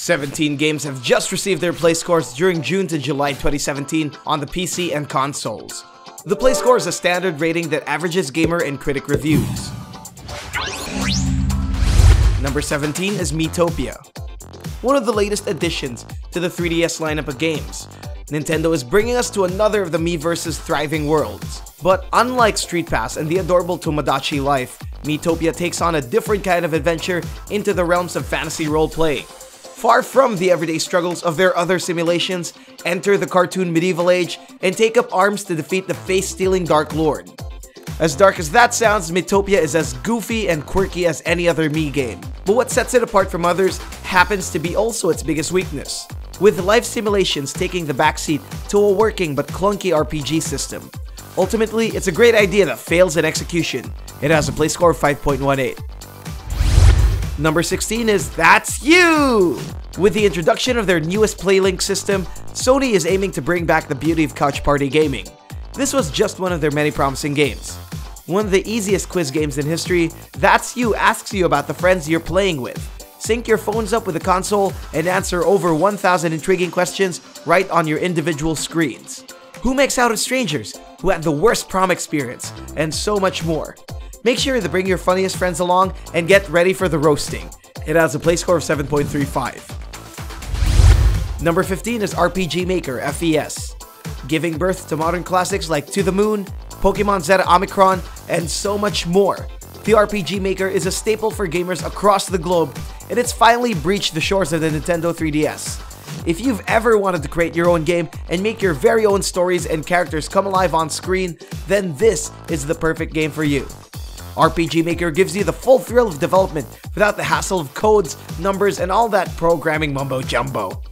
17 games have just received their PlayScores during June to July 2017 on the PC and consoles. The PlayScore is a standard rating that averages gamer and critic reviews. Number 17 is Miitopia. One of the latest additions to the 3DS lineup of games, Nintendo is bringing us to another of the Miiverse's thriving worlds. But unlike Street Pass and the adorable Tomodachi Life, Miitopia takes on a different kind of adventure into the realms of fantasy role-playing. Far from the everyday struggles of their other simulations, enter the cartoon medieval age and take up arms to defeat the face-stealing Dark Lord. As dark as that sounds, Miitopia is as goofy and quirky as any other Mii game. But what sets it apart from others happens to be also its biggest weakness, with life simulations taking the backseat to a working but clunky RPG system. Ultimately, it's a great idea that fails in execution. It has a PlayScore of 5.18. Number 16 is That's You! With the introduction of their newest PlayLink system, Sony is aiming to bring back the beauty of couch party gaming. This was just one of their many promising games. One of the easiest quiz games in history, That's You asks you about the friends you're playing with. Sync your phones up with the console and answer over 1,000 intriguing questions right on your individual screens. Who makes out with strangers? Who had the worst prom experience? And so much more. Make sure to bring your funniest friends along and get ready for the roasting. It has a PlayScore of 7.35. Number 15 is RPG Maker Fes. Giving birth to modern classics like To the Moon, Pokemon Zeta Omicron, and so much more. The RPG Maker is a staple for gamers across the globe, and it's finally breached the shores of the Nintendo 3DS. If you've ever wanted to create your own game and make your very own stories and characters come alive on screen, then this is the perfect game for you. RPG Maker gives you the full thrill of development without the hassle of codes, numbers, and all that programming mumbo-jumbo.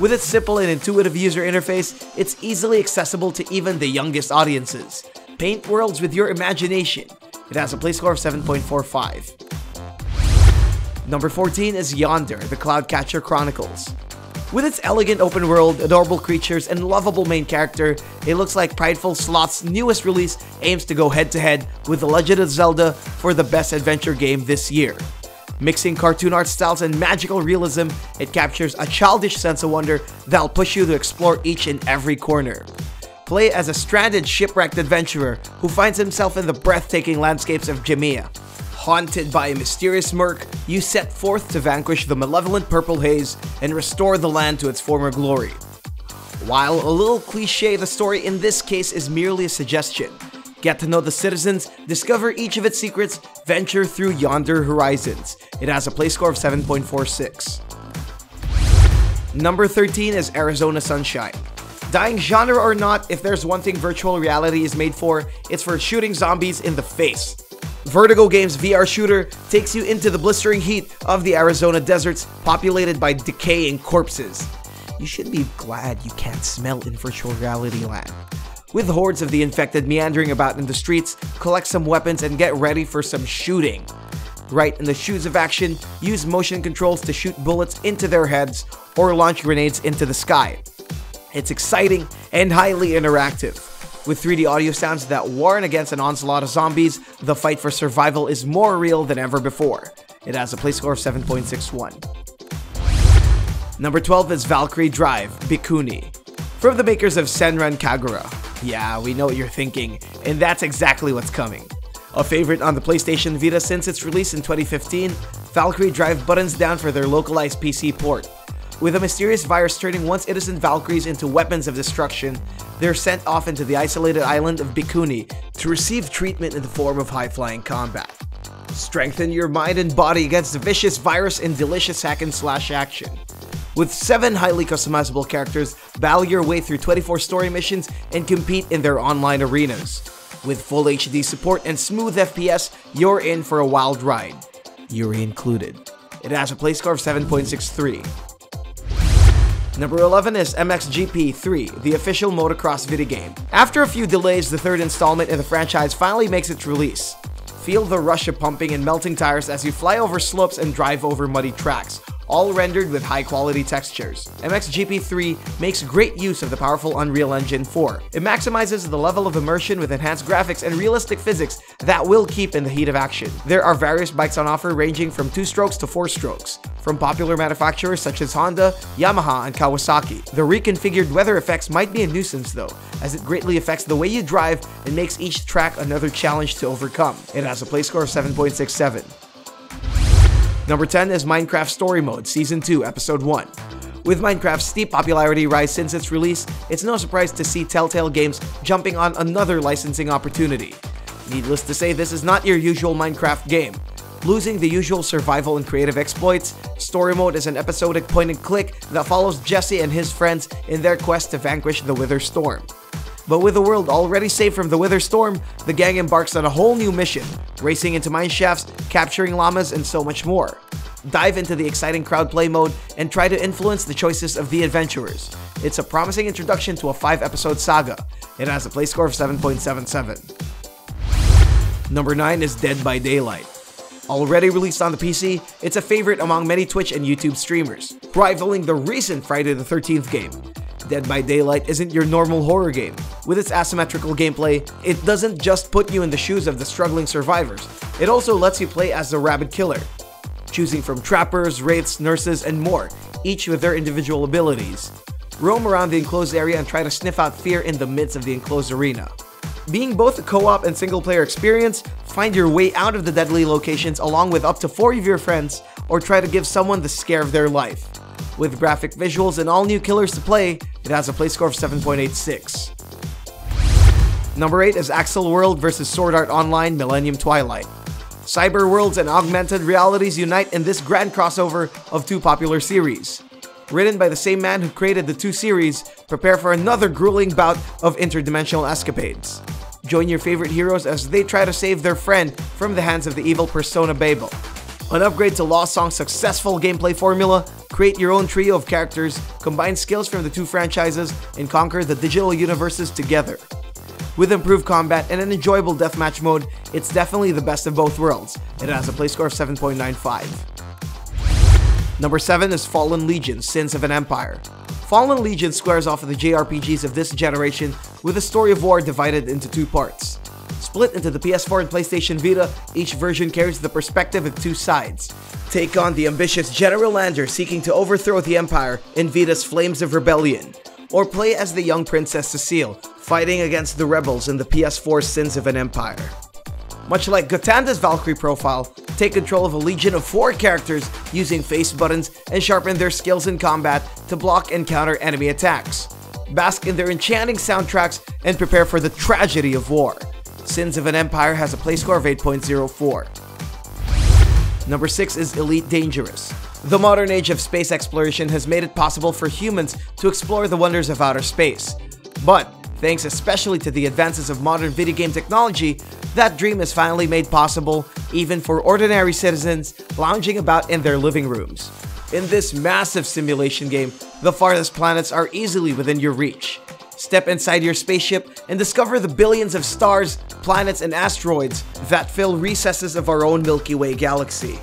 With its simple and intuitive user interface, it's easily accessible to even the youngest audiences. Paint worlds with your imagination. It has a PlayScore of 7.45. Number 14 is Yonder, the Cloudcatcher Chronicles. With its elegant open world, adorable creatures, and lovable main character, it looks like Prideful Sloth's newest release aims to go head-to-head with The Legend of Zelda for the best adventure game this year. Mixing cartoon art styles and magical realism, it captures a childish sense of wonder that'll push you to explore each and every corner. Play as a stranded, shipwrecked adventurer who finds himself in the breathtaking landscapes of Jamia. Haunted by a mysterious murk, you set forth to vanquish the malevolent purple haze and restore the land to its former glory. While a little cliche, the story in this case is merely a suggestion. Get to know the citizens, discover each of its secrets, venture through Yonder horizons. It has a PlayScore of 7.46. Number 13 is Arizona Sunshine. Dying genre or not, if there's one thing virtual reality is made for, it's for shooting zombies in the face. Vertigo Games' VR shooter takes you into the blistering heat of the Arizona deserts populated by decaying corpses. You should be glad you can't smell in virtual reality land. With hordes of the infected meandering about in the streets, collect some weapons and get ready for some shooting. Right in the shoes of action, use motion controls to shoot bullets into their heads or launch grenades into the sky. It's exciting and highly interactive. With 3D audio sounds that warn against an onslaught of zombies, the fight for survival is more real than ever before. It has a PlayScore of 7.61. Number 12 is Valkyrie Drive Bikuni. From the makers of Senran Kagura. Yeah, we know what you're thinking, and that's exactly what's coming. A favorite on the PlayStation Vita since its release in 2015, Valkyrie Drive buttons down for their localized PC port. With a mysterious virus turning once innocent Valkyries into weapons of destruction, they're sent off into the isolated island of Bikuni to receive treatment in the form of high-flying combat. Strengthen your mind and body against the vicious virus in delicious hack-and-slash action. With 7 highly customizable characters, battle your way through 24 story missions and compete in their online arenas. With full HD support and smooth FPS, you're in for a wild ride. Yuri included. It has a PlayScore of 7.63. Number 11 is MXGP 3, the official motocross video game. After a few delays, the third installment in the franchise finally makes its release. Feel the rush of pumping and melting tires as you fly over slopes and drive over muddy tracks, all rendered with high-quality textures. MXGP 3 makes great use of the powerful Unreal Engine 4. It maximizes the level of immersion with enhanced graphics and realistic physics that will keep in the heat of action. There are various bikes on offer ranging from 2 strokes to 4 strokes, from popular manufacturers such as Honda, Yamaha, and Kawasaki. The reconfigured weather effects might be a nuisance though, as it greatly affects the way you drive and makes each track another challenge to overcome. It has a play score of 7.67. Number 10 is Minecraft Story Mode Season 2 Episode 1. With Minecraft's steep popularity rise since its release, it's no surprise to see Telltale Games jumping on another licensing opportunity. Needless to say, this is not your usual Minecraft game. Losing the usual survival and creative exploits, Story Mode is an episodic point-and-click that follows Jesse and his friends in their quest to vanquish the Wither Storm. But with the world already safe from the Wither Storm, the gang embarks on a whole new mission, racing into mine shafts, capturing llamas, and so much more. Dive into the exciting crowd play mode and try to influence the choices of the adventurers. It's a promising introduction to a 5-episode saga. It has a play score of 7.77. Number 9 is Dead by Daylight. Already released on the PC, it's a favorite among many Twitch and YouTube streamers, rivaling the recent Friday the 13th game. Dead by Daylight isn't your normal horror game. With its asymmetrical gameplay, it doesn't just put you in the shoes of the struggling survivors, it also lets you play as the rabid killer, choosing from trappers, wraiths, nurses, and more, each with their individual abilities. Roam around the enclosed area and try to sniff out fear in the midst of the enclosed arena. Being both a co-op and single-player experience, find your way out of the deadly locations along with up to 4 of your friends, or try to give someone the scare of their life. With graphic visuals and all new killers to play, it has a play score of 7.86. Number 8 is Accel World vs Sword Art Online Millennium Twilight. Cyber worlds and augmented realities unite in this grand crossover of 2 popular series. Written by the same man who created the 2 series, prepare for another grueling bout of interdimensional escapades. Join your favorite heroes as they try to save their friend from the hands of the evil Persona Babel. An upgrade to Lost Song's successful gameplay formula, create your own trio of characters, combine skills from the 2 franchises, and conquer the digital universes together. With improved combat and an enjoyable deathmatch mode, it's definitely the best of both worlds. It has a play score of 7.95. Number 7 is Fallen Legion Sins of an Empire. Fallen Legion squares off of the JRPGs of this generation with a story of war divided into 2 parts. Split into the PS4 and PlayStation Vita, each version carries the perspective of 2 sides. Take on the ambitious General Lander seeking to overthrow the Empire in Vita's Flames of Rebellion, or play as the young Princess Cecile, fighting against the rebels in the PS4 Sins of an Empire. Much like Gotanda's Valkyrie profile, take control of a legion of 4 characters using face buttons and sharpen their skills in combat to block and counter enemy attacks. Bask in their enchanting soundtracks and prepare for the tragedy of war. Sins of an Empire has a play score of 8.04. Number 6 is Elite Dangerous. The modern age of space exploration has made it possible for humans to explore the wonders of outer space. But, thanks especially to the advances of modern video game technology, that dream is finally made possible even for ordinary citizens lounging about in their living rooms. In this massive simulation game, the farthest planets are easily within your reach. Step inside your spaceship and discover the billions of stars, planets, and asteroids that fill recesses of our own Milky Way galaxy.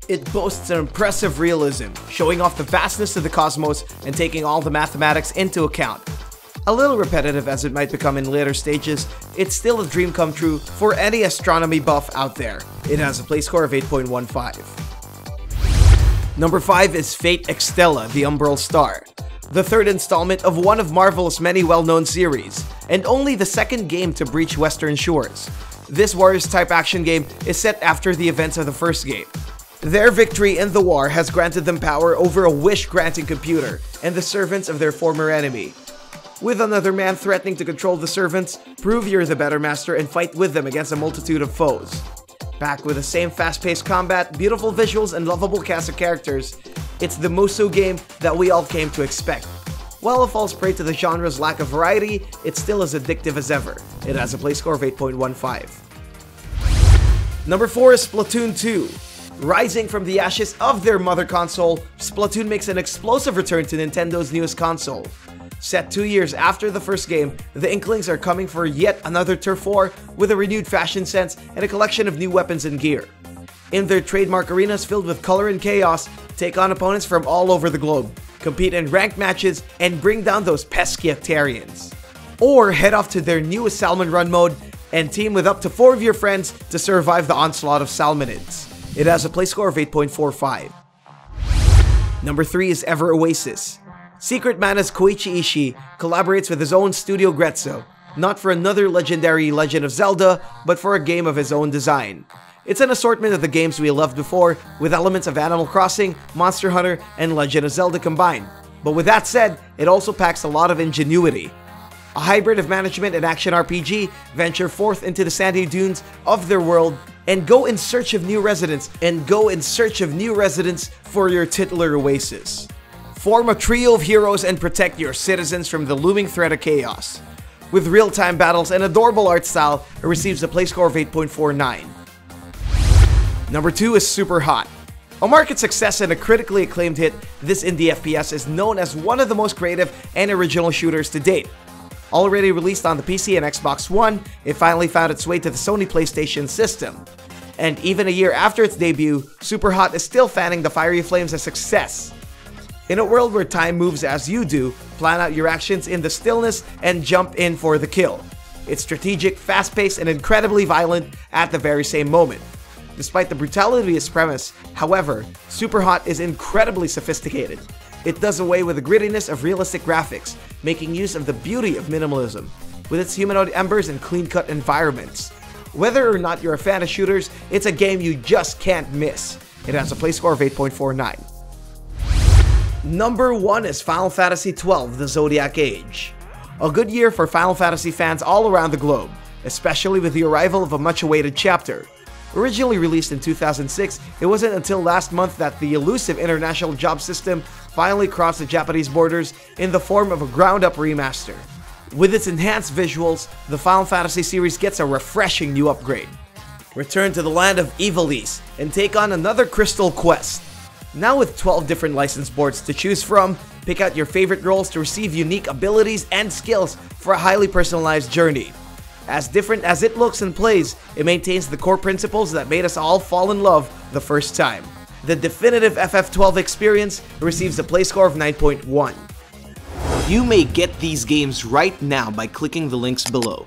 It boasts an impressive realism, showing off the vastness of the cosmos and taking all the mathematics into account. A little repetitive as it might become in later stages, it's still a dream come true for any astronomy buff out there. It has a play score of 8.15. Number 5 is Fate Extella, the Umbral Star. The 3rd installment of one of Marvel's many well-known series, and only the 2nd game to breach Western shores. This Warriors-type action game is set after the events of the 1st game. Their victory in the war has granted them power over a wish-granting computer and the servants of their former enemy. With another man threatening to control the servants, prove you're the better master and fight with them against a multitude of foes. Packed with the same fast-paced combat, beautiful visuals, and lovable cast of characters, it's the Musou game that we all came to expect. While it falls prey to the genre's lack of variety, it's still as addictive as ever. It has a play score of 8.15. Number 4 is Splatoon 2. Rising from the ashes of their mother console, Splatoon makes an explosive return to Nintendo's newest console. Set 2 years after the first game, the Inklings are coming for yet another turf war with a renewed fashion sense and a collection of new weapons and gear. In their trademark arenas filled with color and chaos, take on opponents from all over the globe, compete in ranked matches, and bring down those pesky Octarians. Or head off to their newest Salmon Run mode and team with up to 4 of your friends to survive the onslaught of Salmonids. It has a play score of 8.45. Number 3 is Ever Oasis. Secret Mana's Koichi Ishii collaborates with his own Studio Grezzo, not for another legendary Legend of Zelda, but for a game of his own design. It's an assortment of the games we loved before, with elements of Animal Crossing, Monster Hunter, and Legend of Zelda combined. But with that said, it also packs a lot of ingenuity. A hybrid of management and action RPG, venture forth into the sandy dunes of their world and go in search of new residents for your titular oasis. Form a trio of heroes and protect your citizens from the looming threat of chaos. With real-time battles and adorable art style, it receives a play score of 8.49. Number 2 is Super Hot. A market success and a critically acclaimed hit, this indie FPS is known as one of the most creative and original shooters to date. Already released on the PC and Xbox One, it finally found its way to the Sony PlayStation system. And even a year after its debut, Super Hot is still fanning the fiery flames of success. In a world where time moves as you do, plan out your actions in the stillness and jump in for the kill. It's strategic, fast-paced, and incredibly violent at the very same moment. Despite the brutality of its premise, however, Super Hot is incredibly sophisticated. It does away with the grittiness of realistic graphics, making use of the beauty of minimalism, with its humanoid embers and clean-cut environments. Whether or not you're a fan of shooters, it's a game you just can't miss. It has a play score of 8.49. Number 1 is Final Fantasy XII: The Zodiac Age. A good year for Final Fantasy fans all around the globe, especially with the arrival of a much-awaited chapter. Originally released in 2006, it wasn't until last month that the elusive international job system finally crossed the Japanese borders in the form of a ground-up remaster. With its enhanced visuals, the Final Fantasy series gets a refreshing new upgrade. Return to the land of Ivalice and take on another Crystal Quest. Now with 12 different license boards to choose from, pick out your favorite roles to receive unique abilities and skills for a highly personalized journey. As different as it looks and plays, it maintains the core principles that made us all fall in love the first time. The definitive FF12 experience receives a play score of 9.1. You may get these games right now by clicking the links below.